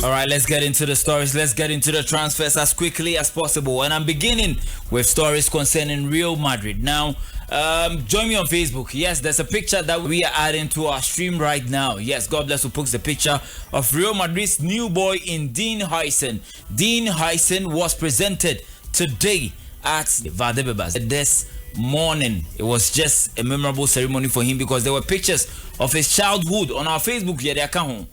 All right, let's get into the stories. Let's get into the transfers as quickly as possible. And I'm beginning with stories concerning Real Madrid. Now, join me on Facebook. Yes, there's a picture that we are adding to our stream right now. Yes, God bless who puts the picture of Real Madrid's new boy in Huijsen. Huijsen was presented today at Valdebebas this morning. It was just a memorable ceremony for him because there were pictures of his childhood on our Facebook. Yeah, they come home.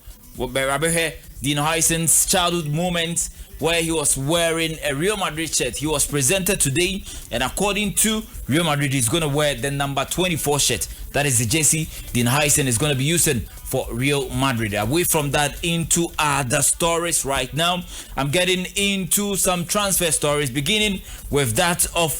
Huijsen's childhood moments where he was wearing a Real Madrid shirt. He was presented today, and according to Real Madrid, he's going to wear the number 24 shirt. That is the jersey Huijsen is going to be using for Real Madrid. Away from that, into other stories right now. I'm getting into some transfer stories, beginning with that of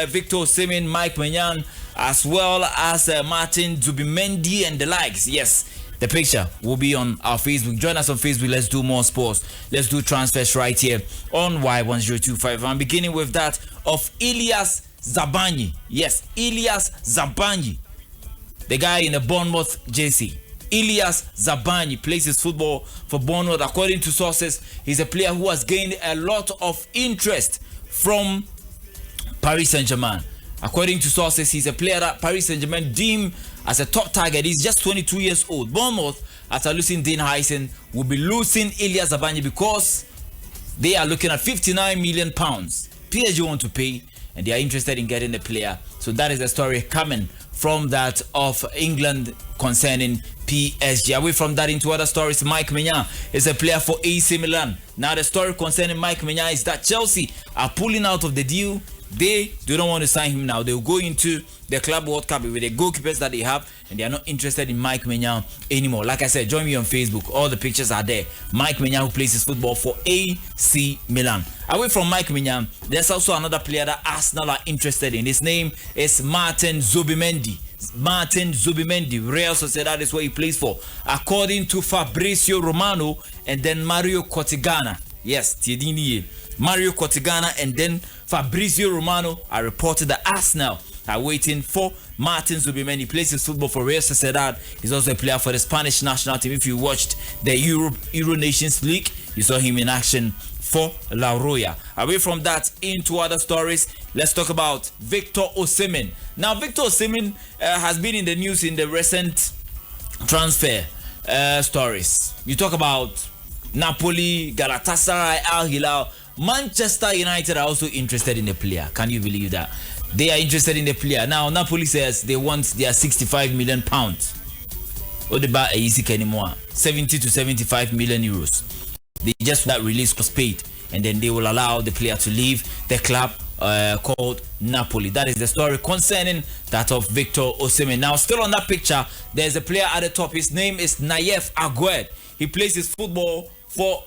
Victor Osimhen, Mike Maignan, as well as Martin Zubimendi and the likes. Yes. The picture will be on our Facebook. Join us on Facebook. Let's do more sports. Let's do transfers right here on Y1025. I'm beginning with that of Ilias Zabanyi. Yes, Ilias Zabanyi. The guy in the Bournemouth jersey. Ilias Zabanyi plays his football for Bournemouth. According to sources, he's a player who has gained a lot of interest from Paris Saint-Germain. According to sources, he's a player that Paris Saint-Germain deem as a top target. He's just 22 years old. Bournemouth, after losing Huijsen, will be losing Ilias Zabanyi because they are looking at £59 million. PSG want to pay, and they are interested in getting the player. So that is the story coming from that of England concerning PSG. Away from that, into other stories, Mike Maignan is a player for AC Milan. Now the story concerning Mike Maignan is that Chelsea are pulling out of the deal. They don't want to sign him now. They'll go into the Club World Cup with the goalkeepers that they have, and they are not interested in Mike Maignan anymore. Like I said, join me on Facebook. All the pictures are there. Mike Maignan, who plays his football for AC Milan. Away from Mike Maignan, there's also another player that Arsenal are interested in. His name is Martin Zubimendi. Martin Zubimendi. Real Sociedad is where he plays for. According to Fabrizio Romano and then Mario Cortegana. Yes, Tiedini. Mario Cortegana and then Fabrizio Romano are reported that Arsenal are waiting for Martin Zubimendi. He plays his football for Real Sociedad. He's also a player for the Spanish national team. If you watched the Euro Nations League, you saw him in action for La Roya. Away from that, into other stories, let's talk about Victor Osimhen. Now, Victor Osimhen has been in the news in the recent transfer stories. You talk about Napoli, Galatasaray, Al Hilal. Manchester United are also interested in the player. Can you believe that? They are interested in the player. Now, Napoli says they want their £65 million. Or they buy a easy anymore. 70 to 75 million euros. They just that release was paid, and then they will allow the player to leave the club called Napoli. That is the story concerning that of Victor Osimhen. Now, still on that picture, there's a player at the top. His name is Nayef Aguerd. He plays his football for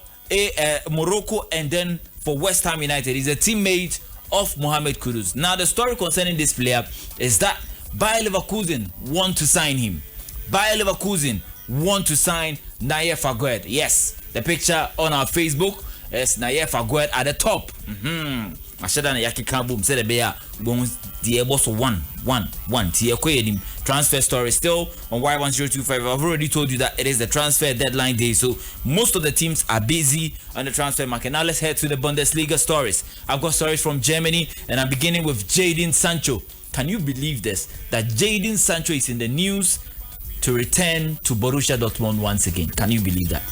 Morocco and then for West Ham United. He's a teammate of Mohamed Kudus. Now, the story concerning this player is that Bayer Leverkusen want to sign him. Bayer Leverkusen want to sign Nayef Aguerd. Yes, the picture on our Facebook is Nayef Aguerd at the top. Transfer story still on Y1025. I've already told you that it is the transfer deadline day, so most of the teams are busy on the transfer market. Now let's head to the Bundesliga stories. I've got stories from Germany, and I'm beginning with Jadon Sancho. Can you believe this? That Jadon Sancho is in the news to return to Borussia Dortmund once again. Can you believe that?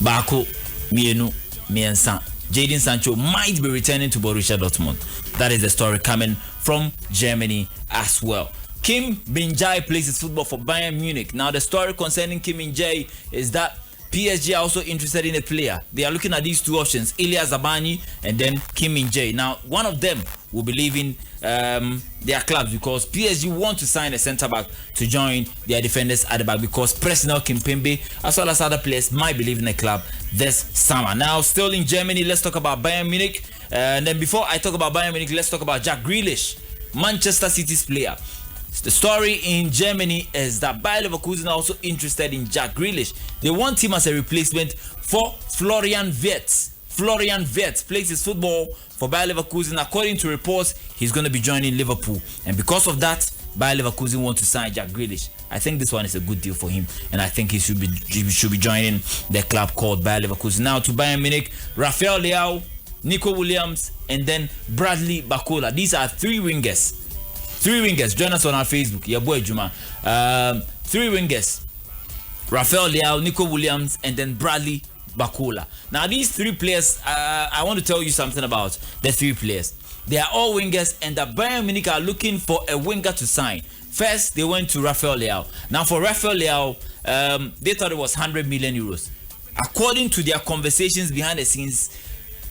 Bako, Mienu, Miensan. Jadon Sancho might be returning to Borussia Dortmund. That is the story coming from Germany as well. Kim Min-jae plays his football for Bayern Munich. Now, the story concerning Kim Min-jae is that PSG are also interested in a player. They are looking at these two options, Ilias Zabanyi and then Kim Min-jae. Now, one of them will be leaving their clubs because PSG want to sign a centre-back to join their defenders at the back because Presnel Kimpembe as well as other players might be leaving the club this summer. Now, still in Germany, let's talk about Bayern Munich. And then before I talk about Bayern Munich, let's talk about Jack Grealish, Manchester City's player. The story in Germany is that Bayer Leverkusen are also interested in Jack Grealish. They want him as a replacement for Florian Wirtz. Florian Wirtz plays his football for Bayer Leverkusen. According to reports, he's going to be joining Liverpool. And because of that, Bayer Leverkusen want to sign Jack Grealish. I think this one is a good deal for him, and I think he should be joining the club called Bayer Leverkusen. Now to Bayern Munich, Rafael Leao, Nico Williams, and then Bradley Barcola. These are three wingers. Join us on our Facebook. Yeah, boy Juma. Three wingers. Rafael Leao, Nico Williams, and then Bradley Barcola. Now these three players, I want to tell you something about the three players. They are all wingers, and the Bayern Munich are looking for a winger to sign. First, they went to Rafael Leao. Now for Rafael Leao, they thought it was 100 million euros. According to their conversations behind the scenes,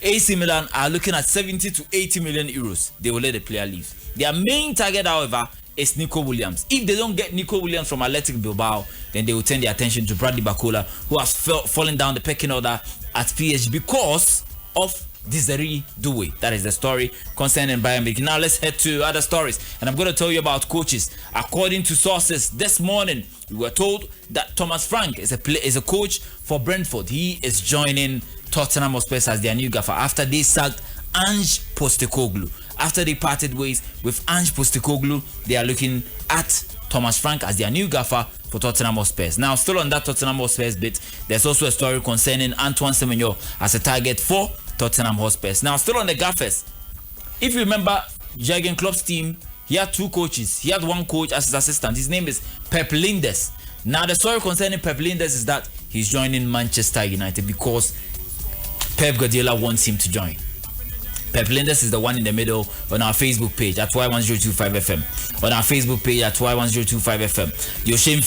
AC Milan are looking at 70 to 80 million euros. They will let the player leave. Their main target, however, is Nico Williams. If they don't get Nico Williams from Athletic Bilbao, then they will turn their attention to Bradley Barcola, who has fallen down the pecking order at PSG because of Desiree Doué. That is the story concerning Bayern Munich. Now let's head to other stories, and I'm going to tell you about coaches. According to sources this morning, we were told that Thomas Frank is a coach for Brentford. He is joining Tottenham Hotspur as their new gaffer after they sacked Ange Postecoglou. After they parted ways with Ange Postecoglou, they are looking at Thomas Frank as their new gaffer for Tottenham Hotspur. Now, still on that Tottenham Hotspur bit, there's also a story concerning Antoine Semenyo as a target for Tottenham Hotspur. Now, still on the gaffers, if you remember Jurgen Klopp's team, he had two coaches. He had one coach as his assistant. His name is Pep Linders. Now, the story concerning Pep Linders is that he's joining Manchester United because Pep Guardiola wants him to join. Pep Linders is the one in the middle on our Facebook page at Y1025FM. On our Facebook page at Y1025FM. Dioshem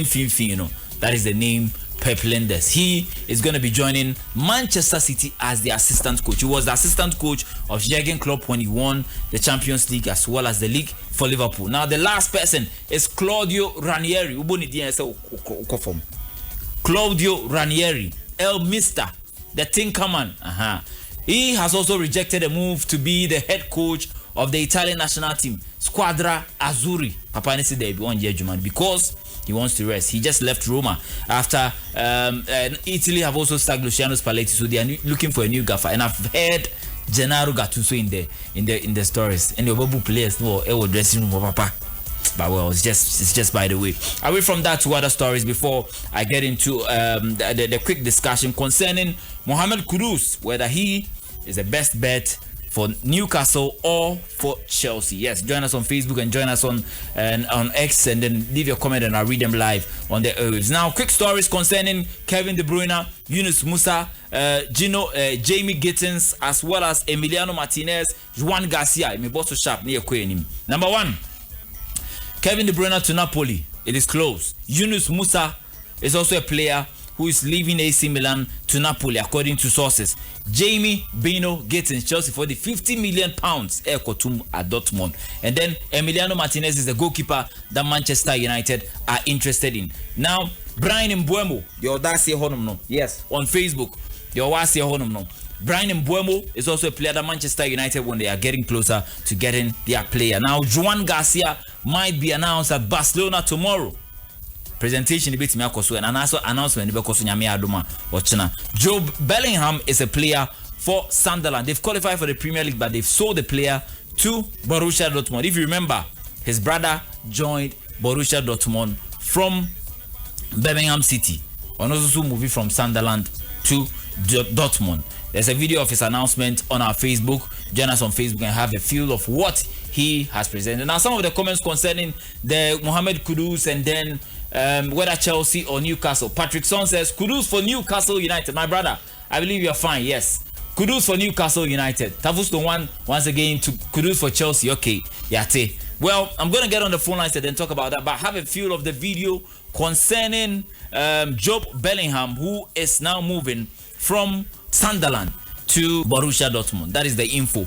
Finfin, that is the name Pep Linders. He is going to be joining Manchester City as the assistant coach. He was the assistant coach of Jurgen Klopp when he won the Champions League as well as the league for Liverpool. Now the last person is Claudio Ranieri. Claudio Ranieri, El Mister, the Tinkerman. He has also rejected a move to be the head coach of the Italian national team, Squadra Azzurri. Papa Nisi de because he wants to rest. He just left Roma after Italy have also sacked Luciano Spalletti, so they are looking for a new gaffer. And I've heard Gennaro Gattuso in the stories. And the Babu players no dressing room papa. But well, it's just by the way. Away from that to other stories before I get into the quick discussion concerning Mohamed Kudus, whether he is the best bet for Newcastle or for Chelsea. Yes, join us on Facebook and join us on X, and then leave your comment and I'll read them live on the airwaves. Now, quick stories concerning Kevin De Bruyne, Yunus Musa, Jamie Gittins, as well as Emiliano Martinez, Juan Garcia. Number one, Kevin De Bruyne to Napoli. It is closed. Yunus Musa is also a player who is leaving AC Milan to Napoli, according to sources. Jamie Bino Gittins, Chelsea for the £50 million at Dortmund. And then Emiliano Martinez is the goalkeeper that Manchester United are interested in. Now, Brian Mbeumo, the Audacia Honum, yes, on Facebook, the Audacia Honum. Brian Mbeumo is also a player that Manchester United when they are getting closer to getting their player. Now, Juan Garcia might be announced at Barcelona tomorrow. Presentation a bit and also announcement Joe Bellingham is a player for Sunderland. They've qualified for the Premier League, but they've sold the player to Borussia Dortmund. If you remember, his brother joined Borussia Dortmund from Birmingham City, and also moving from Sunderland to Dortmund. There's a video of his announcement on our Facebook. Join us on Facebook and have a feel of what he has presented. Now, some of the comments concerning the Mohamed Kudus and then whether Chelsea or Newcastle. Patrick Son says, Kudus for Newcastle United. My brother, I believe you're fine. Yes. Kudus for Newcastle United. Tavus one once again to Kudus for Chelsea. Okay. Yate. Well, I'm going to get on the phone lines and then talk about that. But have a feel of the video concerning Job Bellingham, who is now moving from Sunderland to Borussia Dortmund. That is the info